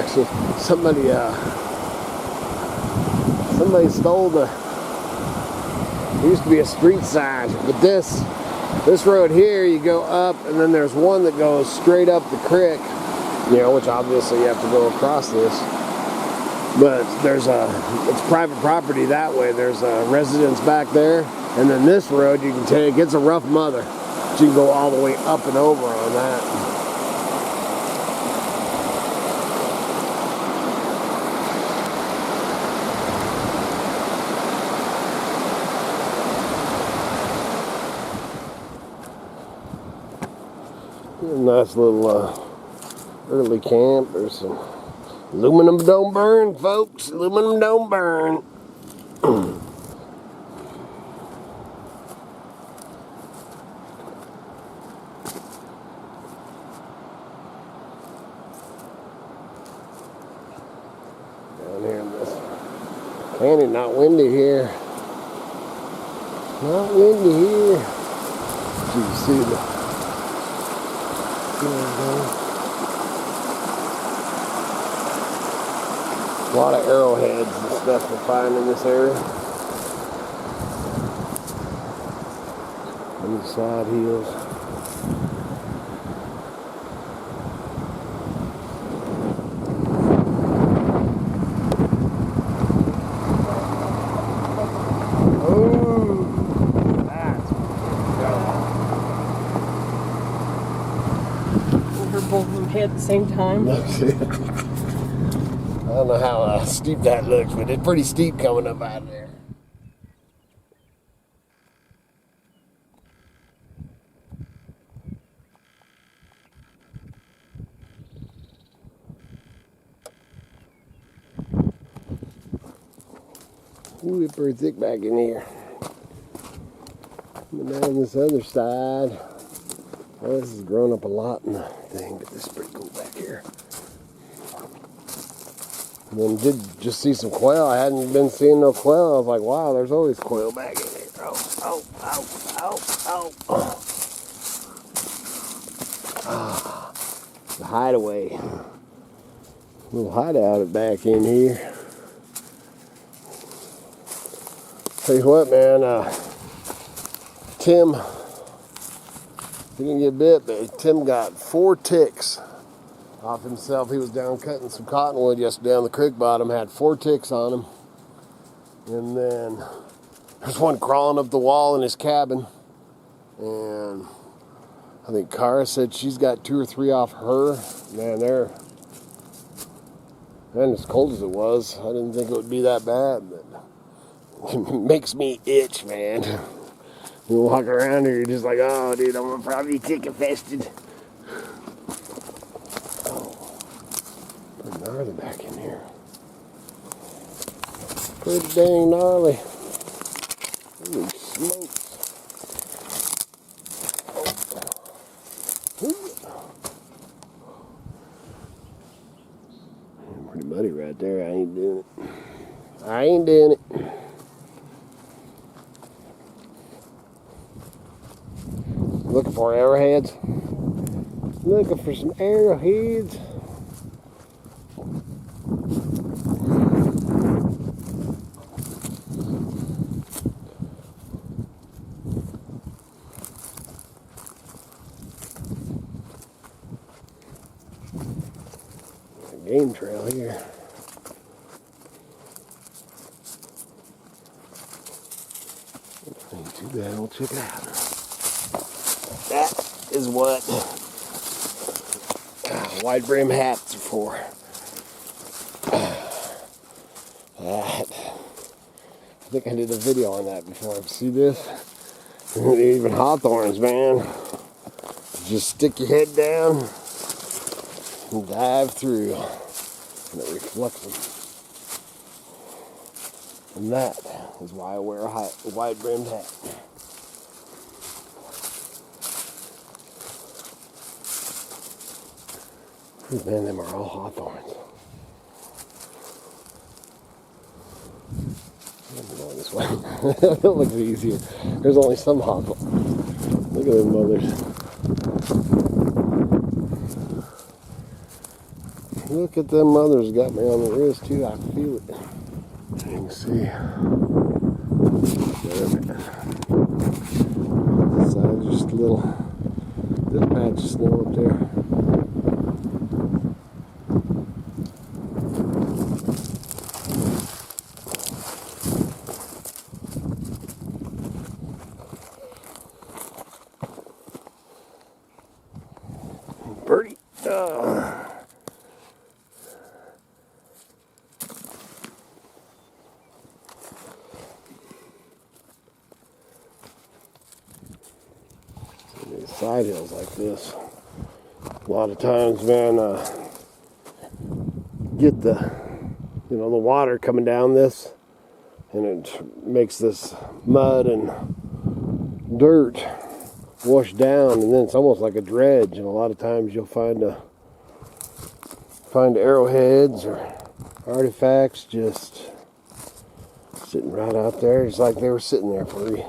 actually, somebody stole there used to be a street sign, but this road here, you go up, and then there's one that goes straight up the creek, you know, which obviously you have to go across this. But it's private property that way. There's a residence back there, and then this road you can take. It's a rough mother, but you can go all the way up and over on that. Nice little early camp. There's some aluminum don't burn, folks. Aluminum don't burn. Down here in this canyon, not windy here. Not windy here. You can see the a lot of arrowheads and stuff we find in this area. And the side hills. Both of them hit at the same time. I don't know how steep that looks, but it's pretty steep coming up out of there. Ooh, it's pretty thick back in here. Coming down this other side. Well, this has grown up a lot in the thing, but this is pretty cool back here. And then did just see some quail. I hadn't been seeing no quail. I was like, wow, there's always quail back in here. Oh. Ah, the hideaway. Little hideout back in here. Tell you what, man, Tim, he didn't get bit, but Tim got 4 ticks off himself. He was down cutting some cottonwood yesterday on the creek bottom, had 4 ticks on him. And then there's one crawling up the wall in his cabin. And I think Cara said she's got 2 or 3 off her. Man, as cold as it was, I didn't think it would be that bad, but it makes me itch, man. You walk around here, you're just like, oh, dude, I'm gonna probably tick infested. Oh, pretty gnarly back in here. Pretty dang gnarly. Holy smokes. Oh. Pretty muddy right there. I ain't doing it. Looking for arrowheads. Looking for some arrowheads. A game trail here. Ain't too bad. We'll check it out. That is what wide brim hats are for. I think I did a video on that before. See this? Even hawthorns, man. Just stick your head down and dive through, and it reflects them. And that is why I wear a wide brimmed hat. Man, them are all hawthorns. I'm going this way. That looks easier. There's only some hawthorns. Look at them mothers. Look at them mothers got me on the wrist too. I feel it. You can see. So just a little patch of snow up there. Birdie. These side hills like this, a lot of times, man, get the water coming down this, and it makes this mud and dirt wash down, and then it's almost like a dredge. And a lot of times you'll find arrowheads or artifacts just sitting right out there. It's like they were sitting there for you.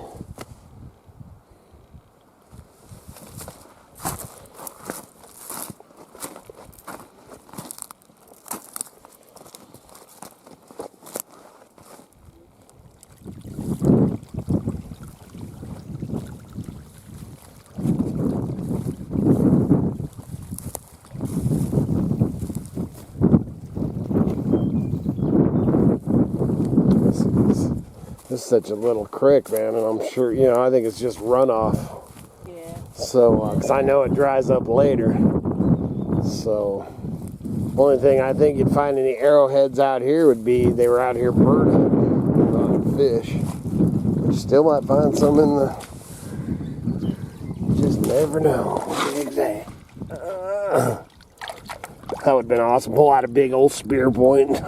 This is such a little creek, man, and I'm sure, I think it's just runoff. Yeah. So, because I know it dries up later. So, only thing I think you'd find any arrowheads out here would be they were out here bird hunting, not fish. But you still might find some in the. You just never know. Exactly. That would have been awesome. Pull out a big old spear point.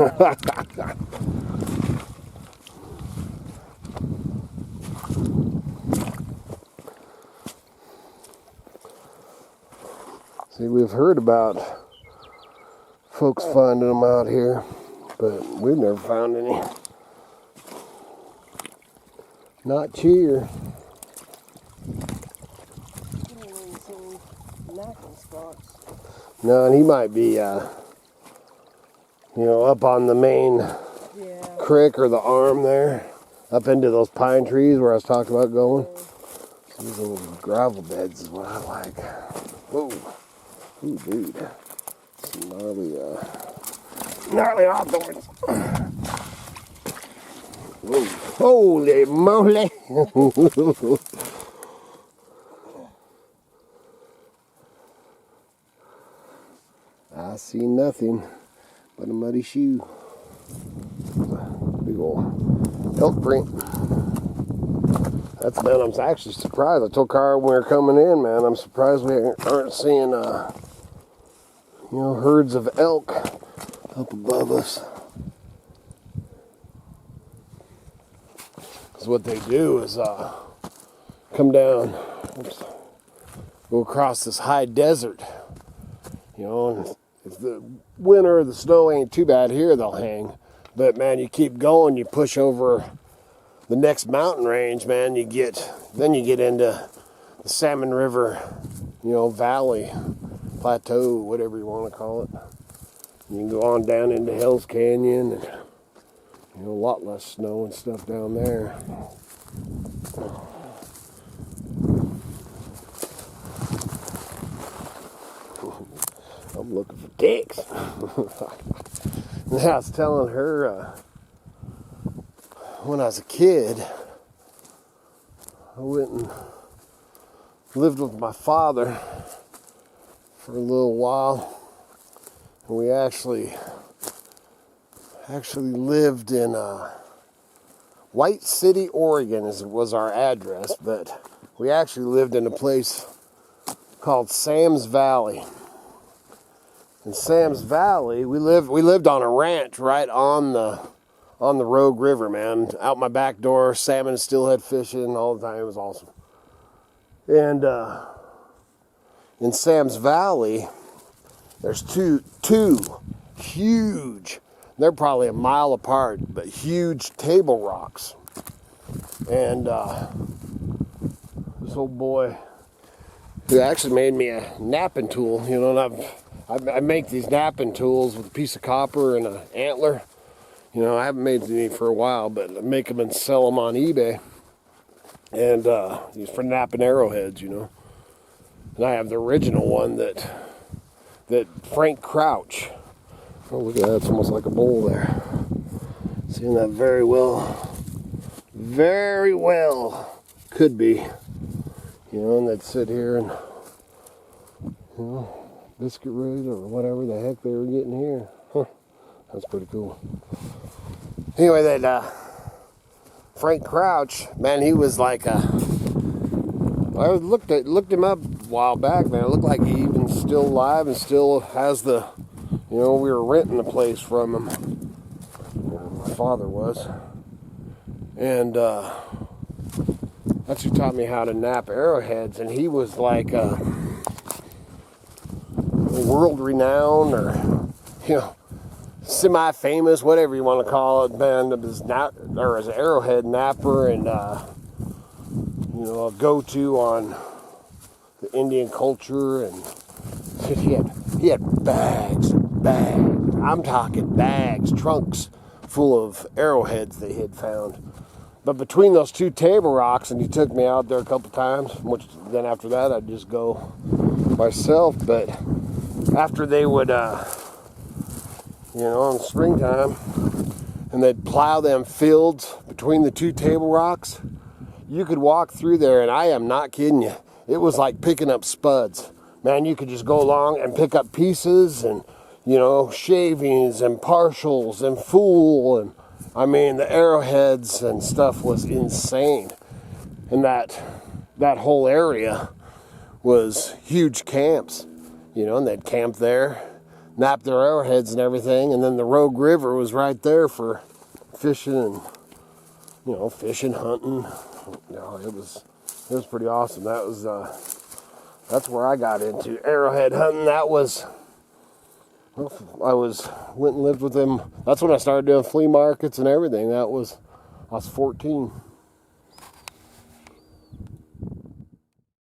See, we've heard about folks finding them out here, but we've never found any. Not here. No, and he might be, up on the main creek or the arm there, up into those pine trees where I was talking about going. These little gravel beds is what I like. Whoa. Ooh, dude. Some gnarly hawthorns. Whoa. Holy moly. I see nothing but a muddy shoe. Big old elk print. That's, man, I'm actually surprised. I told Carl when we were coming in, man, I'm surprised we aren't seeing, herds of elk up above us. Because what they do is come down, go across this high desert, and if the winter or the snow ain't too bad here, they'll hang. But, man, you keep going, you push over the next mountain range, man, you get into the Salmon River, valley, plateau, whatever you want to call it. You can go on down into Hell's Canyon, and a lot less snow and stuff down there. I'm looking for dicks. I was telling her, when I was a kid, I went and lived with my father for a little while, and we actually lived in White City, Oregon was our address, but we actually lived in a place called Sam's Valley. In Sam's Valley, we lived on a ranch right on the Rogue River, man. Out my back door, salmon and steelhead fishing all the time. It was awesome. And in Sam's Valley, there's two huge, they're probably a mile apart, but huge table rocks. And this old boy, who actually made me a napping tool, and I make these napping tools with a piece of copper and an antler. You know, I haven't made any for a while, but I make them and sell them on eBay. And for napping arrowheads, you know. And I have the original one that Frank Crouch. Oh, look at that, it's almost like a bowl there. Seeing that very well could be. You know, and they'd sit here and, you know, biscuit root or whatever the heck they were getting here. Huh, that's pretty cool. Anyway, that Frank Crouch, man, he was like I looked him up a while back, man. It looked like he even still alive and still has the, you know, we were renting the place from him. My father was. And that's who taught me how to nap arrowheads, and he was like world renowned, or, you know, semi-famous, whatever you want to call it, man, as arrowhead napper, and you know, a go-to on the Indian culture. And he had bags. I'm talking bags, trunks full of arrowheads they had found. But between those two table rocks, and he took me out there a couple times, which then after that I'd just go myself. But after they would, you know, in the springtime, and they'd plow them fields between the two table rocks, you could walk through there, and I am not kidding you, it was like picking up spuds. Man, you could just go along and pick up pieces, and, you know, shavings and partials and full, and I mean, the arrowheads and stuff was insane. And that whole area was huge camps, you know, and they'd camp there, nap their arrowheads and everything. And then the Rogue River was right there for fishing and, you know, hunting. You know, it was pretty awesome. That's where I got into arrowhead hunting. That was, I went and lived with them. That's when I started doing flea markets and everything. I was 14.